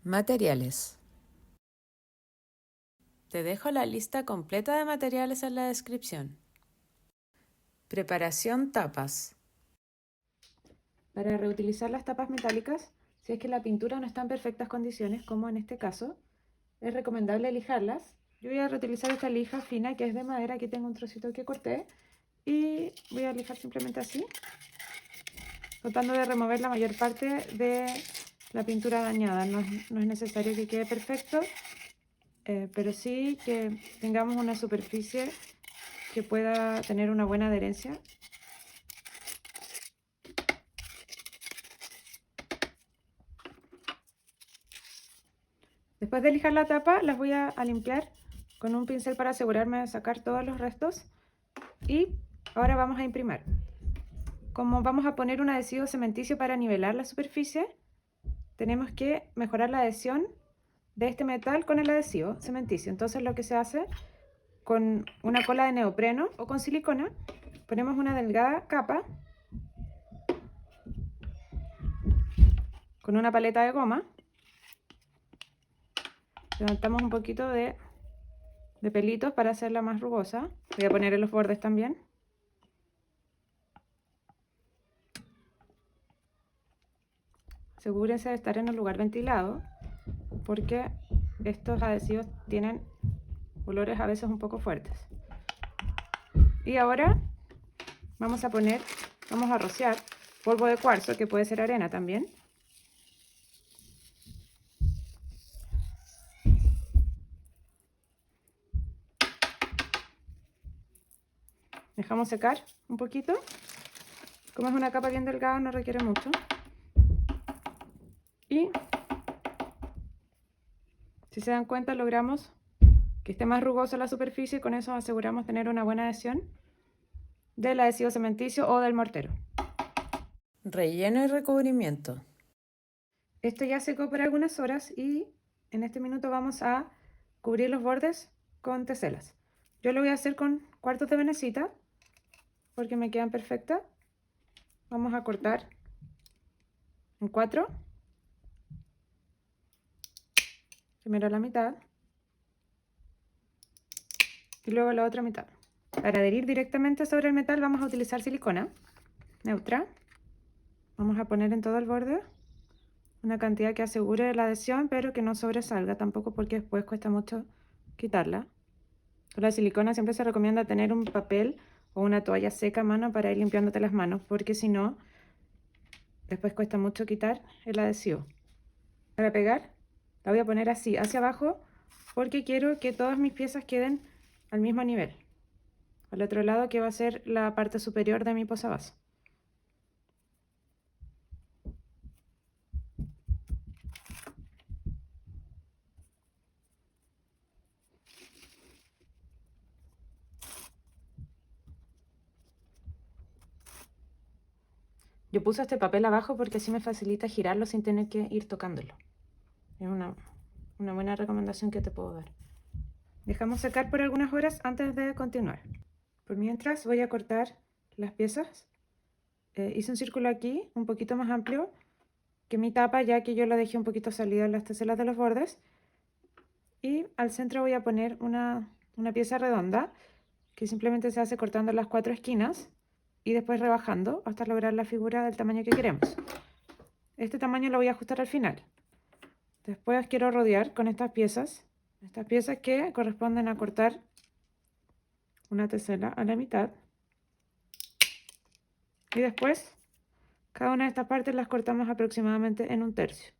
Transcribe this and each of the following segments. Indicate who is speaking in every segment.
Speaker 1: Materiales. Te dejo la lista completa de materiales en la descripción. Preparación tapas. Para reutilizar las tapas metálicas, si es que la pintura no está en perfectas condiciones, como en este caso, es recomendable lijarlas. Yo voy a reutilizar esta lija fina que es de madera. Aquí tengo un trocito que corté y voy a lijar simplemente así, tratando de remover la mayor parte de la pintura dañada. No es necesario que quede perfecto, pero sí que tengamos una superficie que pueda tener una buena adherencia. Después de lijar la tapa, las voy a limpiar con un pincel para asegurarme de sacar todos los restos. Y ahora vamos a imprimir. Como vamos a poner un adhesivo cementicio para nivelar la superficie, tenemos que mejorar la adhesión de este metal con el adhesivo cementicio. Entonces lo que se hace con una cola de neopreno o con silicona, ponemos una delgada capa con una paleta de goma, levantamos un poquito de pelitos para hacerla más rugosa. Voy a poner en los bordes también. Asegúrense de estar en un lugar ventilado, porque estos adhesivos tienen olores a veces un poco fuertes. Y ahora vamos a rociar polvo de cuarzo, que puede ser arena también. Dejamos secar un poquito. Como es una capa bien delgada, no requiere mucho. Y si se dan cuenta, logramos que esté más rugosa la superficie y con eso aseguramos tener una buena adhesión del adhesivo cementicio o del mortero. Relleno y recubrimiento. Esto ya secó por algunas horas y en este minuto vamos a cubrir los bordes con teselas. Yo lo voy a hacer con cuartos de venecita porque me quedan perfectas. Vamos a cortar en 4. Primero la mitad y luego la otra mitad. Para adherir directamente sobre el metal vamos a utilizar silicona neutra. Vamos a poner en todo el borde una cantidad que asegure la adhesión, pero que no sobresalga tampoco, porque después cuesta mucho quitarla. Con la silicona siempre se recomienda tener un papel o una toalla seca a mano para ir limpiándote las manos, porque si no, después cuesta mucho quitar el adhesivo. Para pegar, la voy a poner así, hacia abajo, porque quiero que todas mis piezas queden al mismo nivel. Al otro lado, que va a ser la parte superior de mi posavasos. Yo puse este papel abajo porque así me facilita girarlo sin tener que ir tocándolo. Es una buena recomendación que te puedo dar. Dejamos secar por algunas horas antes de continuar. Por mientras voy a cortar las piezas. Hice un círculo aquí, un poquito más amplio que mi tapa, ya que yo la dejé un poquito salida en las teselas de los bordes. Y al centro voy a poner una pieza redonda que simplemente se hace cortando las 4 esquinas y después rebajando hasta lograr la figura del tamaño que queremos. Este tamaño lo voy a ajustar al final. Después quiero rodear con estas piezas que corresponden a cortar una tesela a la mitad. Y después cada una de estas partes las cortamos aproximadamente en 1/3.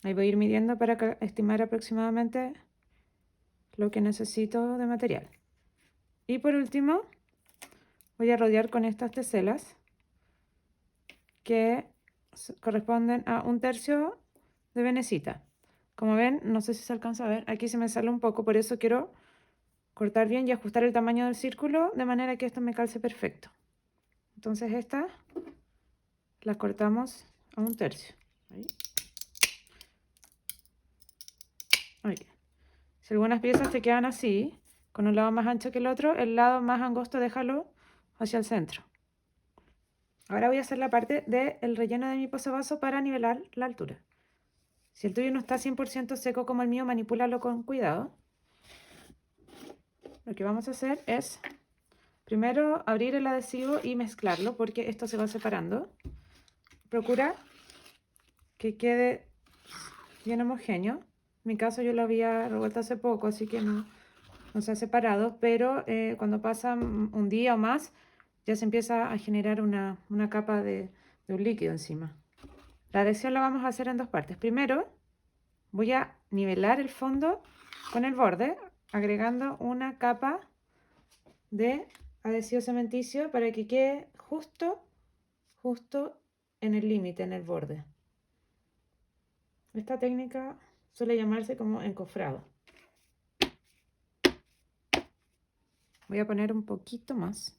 Speaker 1: Ahí voy a ir midiendo para estimar aproximadamente lo que necesito de material. Y por último, voy a rodear con estas teselas que corresponden a 1/3 de venecita. Como ven, no sé si se alcanza a ver, aquí se me sale un poco, por eso quiero cortar bien y ajustar el tamaño del círculo de manera que esto me calce perfecto. Entonces estas las cortamos a 1/3. Ahí. Ahí. Si algunas piezas te quedan así, con un lado más ancho que el otro, el lado más angosto déjalo hacia el centro. Ahora voy a hacer la parte del relleno de mi posavasos para nivelar la altura. Si el tuyo no está 100% seco como el mío, manipúlalo con cuidado. Lo que vamos a hacer es primero abrir el adhesivo y mezclarlo porque esto se va separando. Procura que quede bien homogéneo. En mi caso yo lo había revuelto hace poco, así que no se ha separado, pero cuando pasa un día o más ya se empieza a generar una capa de un líquido encima. La adhesión la vamos a hacer en dos partes. Primero voy a nivelar el fondo con el borde, agregando una capa de adhesivo cementicio para que quede justo en el límite, en el borde. Esta técnica suele llamarse como encofrado. Voy a poner un poquito más.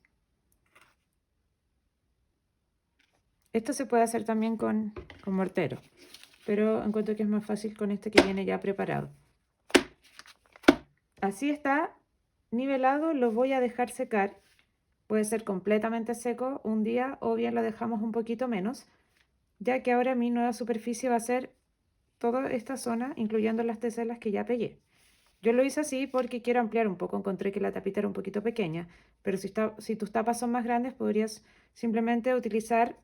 Speaker 1: Esto se puede hacer también con mortero, pero encuentro que es más fácil con este que viene ya preparado. Así está nivelado, lo voy a dejar secar. Puede ser completamente seco un día o bien lo dejamos un poquito menos, ya que ahora mi nueva superficie va a ser toda esta zona, incluyendo las teselas que ya pegué. Yo lo hice así porque quiero ampliar un poco, encontré que la tapita era un poquito pequeña, pero si tus tapas son más grandes podrías simplemente utilizar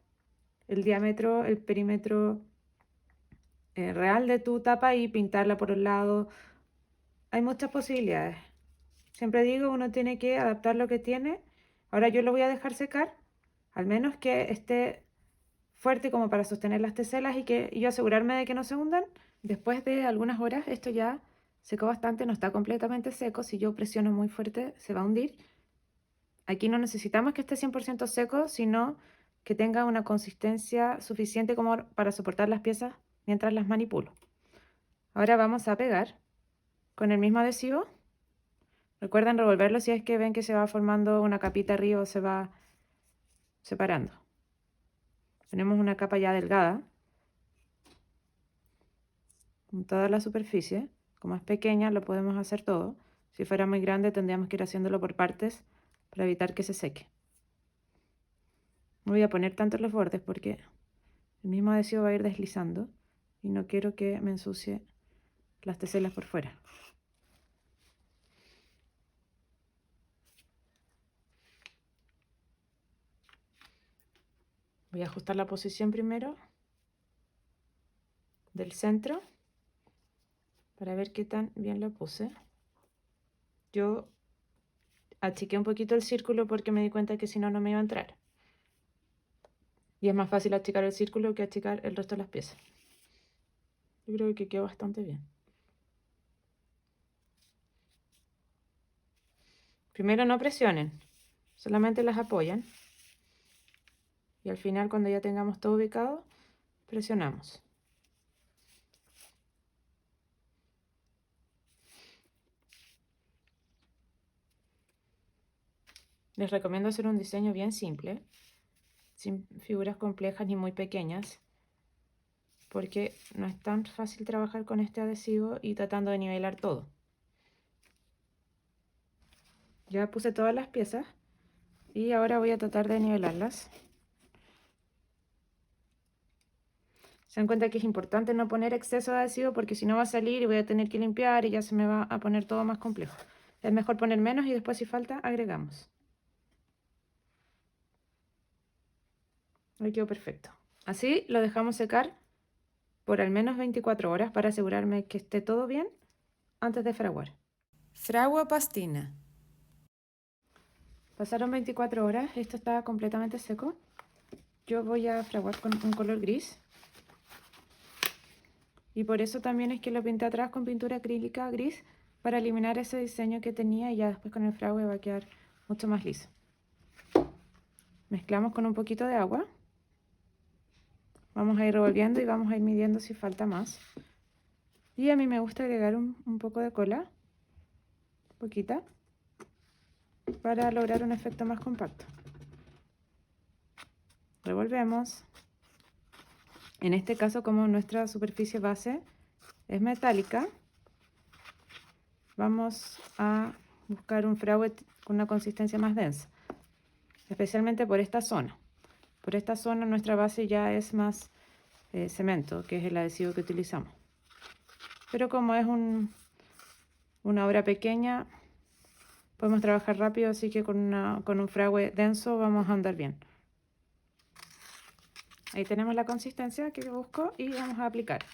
Speaker 1: el diámetro, el perímetro real de tu tapa y pintarla por el lado. Hay muchas posibilidades. Siempre digo, uno tiene que adaptar lo que tiene. Ahora yo lo voy a dejar secar, al menos que esté fuerte como para sostener las teselas y yo asegurarme de que no se hundan. Después de algunas horas esto ya secó bastante, no está completamente seco. Si yo presiono muy fuerte se va a hundir. Aquí no necesitamos que esté 100% seco, sino que tenga una consistencia suficiente como para soportar las piezas mientras las manipulo. Ahora vamos a pegar con el mismo adhesivo. Recuerden revolverlo si es que ven que se va formando una capita arriba o se va separando. Tenemos una capa ya delgada en toda la superficie. Como es pequeña lo podemos hacer todo. Si fuera muy grande tendríamos que ir haciéndolo por partes para evitar que se seque. No voy a poner tanto en los bordes porque el mismo adhesivo va a ir deslizando y no quiero que me ensucie las teselas por fuera. Voy a ajustar la posición primero del centro para ver qué tan bien lo puse. Yo achiqué un poquito el círculo porque me di cuenta que si no, no me iba a entrar. Y es más fácil achicar el círculo que achicar el resto de las piezas. Yo creo que quedó bastante bien. Primero no presionen, solamente las apoyan. Y al final, cuando ya tengamos todo ubicado, presionamos. Les recomiendo hacer un diseño bien simple, sin figuras complejas ni muy pequeñas, porque no es tan fácil trabajar con este adhesivo y tratando de nivelar todo. Ya puse todas las piezas y ahora voy a tratar de nivelarlas. Se dan cuenta que es importante no poner exceso de adhesivo porque si no va a salir y voy a tener que limpiar y ya se me va a poner todo más complejo. Es mejor poner menos y después si falta agregamos. Ahí quedó perfecto. Así lo dejamos secar por al menos 24 horas para asegurarme que esté todo bien antes de fraguar. Fragua pastina. Pasaron 24 horas, esto está completamente seco. Yo voy a fraguar con un color gris. Y por eso también es que lo pinté atrás con pintura acrílica gris para eliminar ese diseño que tenía y ya después con el fragua va a quedar mucho más liso. Mezclamos con un poquito de agua. Vamos a ir revolviendo y vamos a ir midiendo si falta más. Y a mí me gusta agregar un poco de cola, poquita, para lograr un efecto más compacto. Revolvemos. En este caso, como nuestra superficie base es metálica, vamos a buscar un fragüe con una consistencia más densa, especialmente por esta zona. Por esta zona nuestra base ya es más cemento, que es el adhesivo que utilizamos. Pero como es una obra pequeña, podemos trabajar rápido, así que con un fragüe denso vamos a andar bien. Ahí tenemos la consistencia que busco y vamos a aplicar.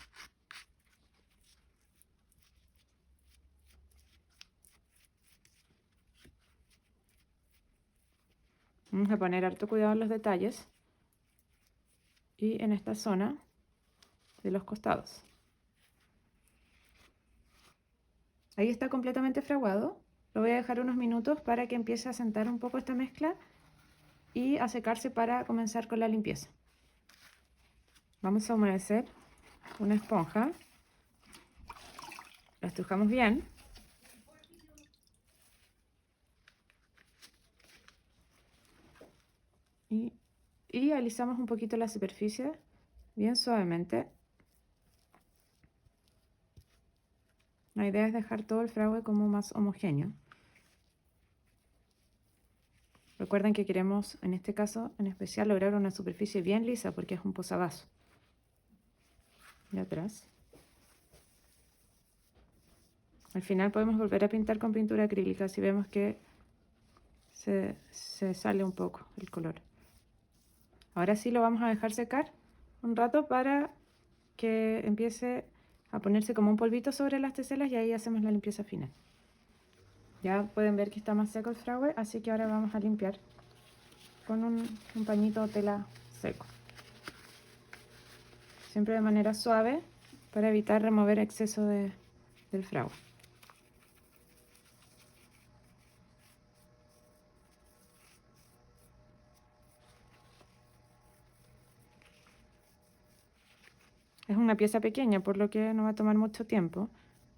Speaker 1: Vamos a poner harto cuidado en los detalles y en esta zona de los costados. Ahí está completamente fraguado. Lo voy a dejar unos minutos para que empiece a sentar un poco esta mezcla y a secarse para comenzar con la limpieza. Vamos a humedecer una esponja. La estrujamos bien. Y alisamos un poquito la superficie, bien suavemente. La idea es dejar todo el fragüe como más homogéneo. Recuerden que queremos, en este caso en especial, lograr una superficie bien lisa porque es un posavasos. De atrás. Al final podemos volver a pintar con pintura acrílica si vemos que se sale un poco el color. Ahora sí lo vamos a dejar secar un rato para que empiece a ponerse como un polvito sobre las teselas y ahí hacemos la limpieza final. Ya pueden ver que está más seco el fragüe, así que ahora vamos a limpiar con un pañito o tela seco. Siempre de manera suave para evitar remover exceso del fragüe. Es una pieza pequeña, por lo que no va a tomar mucho tiempo.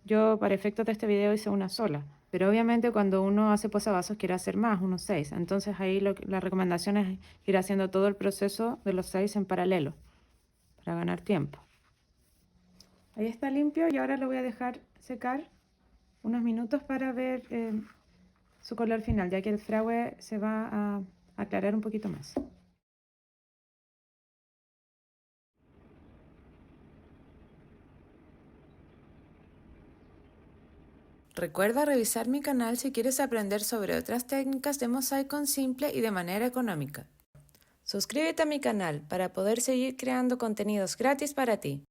Speaker 1: Yo, para efectos de este video, hice una sola. Pero obviamente cuando uno hace posavasos quiere hacer más, unos 6. Entonces ahí la recomendación es ir haciendo todo el proceso de los 6 en paralelo, para ganar tiempo. Ahí está limpio y ahora lo voy a dejar secar unos minutos para ver su color final, ya que el fragüe se va a aclarar un poquito más.
Speaker 2: Recuerda revisar mi canal si quieres aprender sobre otras técnicas de mosaico simple y de manera económica. Suscríbete a mi canal para poder seguir creando contenidos gratis para ti.